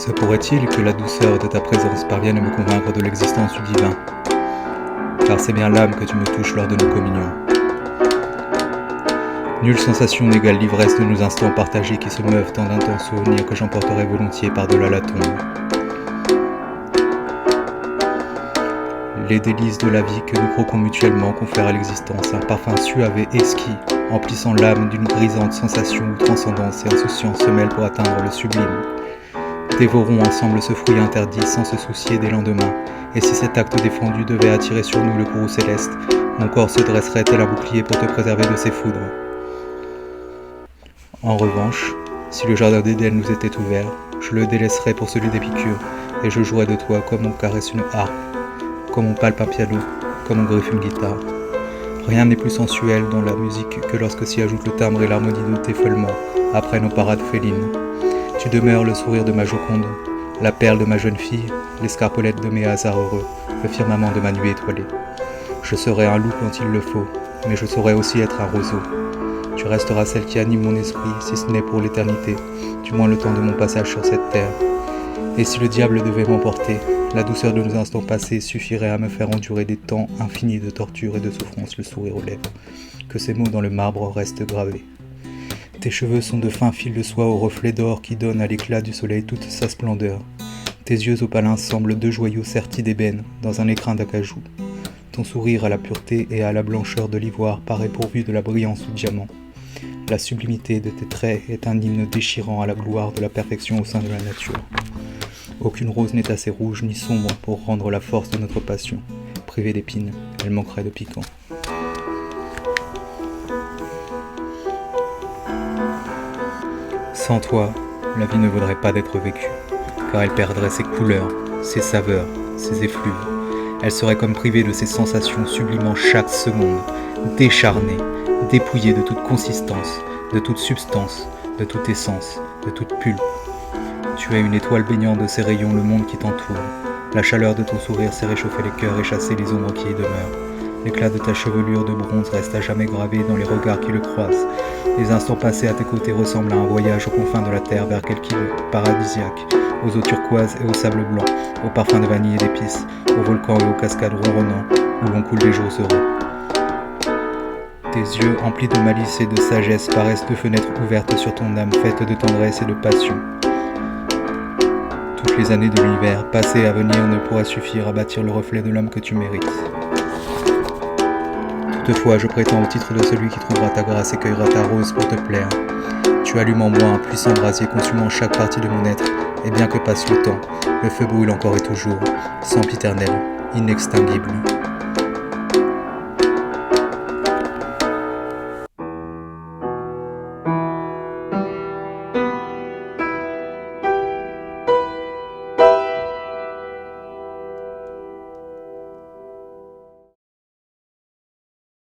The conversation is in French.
Se pourrait-il que la douceur de ta présence parvienne à me convaincre de l'existence du divin? Car c'est bien l'âme que tu me touches lors de nos communions. Nulle sensation n'égale l'ivresse de nos instants partagés qui se meuvent dans d'intenses souvenirs que j'emporterai volontiers par-delà la tombe. Les délices de la vie que nous croquons mutuellement confèrent à l'existence un parfum suave et exquis, emplissant l'âme d'une grisante sensation où transcendance et insouciance se mêlent pour atteindre le sublime. Dévorons ensemble ce fruit interdit sans se soucier des lendemains, et si cet acte défendu devait attirer sur nous le courroux céleste, mon corps se dresserait tel un bouclier pour te préserver de ses foudres. En revanche, si le jardin d'Éden nous était ouvert, je le délaisserais pour celui d'Épicure, et je jouerais de toi comme on caresse une harpe, comme on palpe un piano, comme on griffe une guitare. Rien n'est plus sensuel dans la musique que lorsque s'y ajoute le timbre et l'harmonie de tes feulements, après nos parades félines. Tu demeures le sourire de ma Joconde, la perle de ma jeune fille, l'escarpolette de mes hasards heureux, le firmament de ma nuit étoilée. Je serai un loup quand il le faut, mais je saurai aussi être un roseau. Tu resteras celle qui anime mon esprit, si ce n'est pour l'éternité, du moins le temps de mon passage sur cette terre. Et si le diable devait m'emporter, la douceur de nos instants passés suffirait à me faire endurer des temps infinis de torture et de souffrance, le sourire aux lèvres. Que ces mots dans le marbre restent gravés. Tes cheveux sont de fins fils de soie au reflet d'or qui donnent à l'éclat du soleil toute sa splendeur. Tes yeux opalins semblent deux joyaux sertis d'ébène dans un écrin d'acajou. Ton sourire à la pureté et à la blancheur de l'ivoire paraît pourvu de la brillance du diamant. La sublimité de tes traits est un hymne déchirant à la gloire de la perfection au sein de la nature. Aucune rose n'est assez rouge ni sombre pour rendre la force de notre passion. Privée d'épines, elle manquerait de piquant. Sans toi, la vie ne vaudrait pas d'être vécue, car elle perdrait ses couleurs, ses saveurs, ses effluves. Elle serait comme privée de ses sensations sublimant chaque seconde, décharnée, dépouillée de toute consistance, de toute substance, de toute essence, de toute pulpe. Tu es une étoile baignant de ses rayons le monde qui t'entoure. La chaleur de ton sourire sait réchauffer les cœurs et chasser les ombres qui y demeurent. L'éclat de ta chevelure de bronze reste à jamais gravé dans les regards qui le croisent. Les instants passés à tes côtés ressemblent à un voyage aux confins de la terre vers quelque île paradisiaque, aux eaux turquoises et au sable blanc, aux parfums de vanille et d'épices, aux volcans et aux cascades ronronnants, où l'on coule des jours heureux. Tes yeux emplis de malice et de sagesse paraissent deux fenêtres ouvertes sur ton âme faite de tendresse et de passion. Toutes les années de l'hiver, passées à venir, ne pourraient suffire à bâtir le reflet de l'homme que tu mérites. Toutefois, je prétends au titre de celui qui trouvera ta grâce et cueillera ta rose pour te plaire. Tu allumes en moi un puissant brasier consumant chaque partie de mon être, et bien que passe le temps, le feu brûle encore et toujours, sempiternel, inextinguible.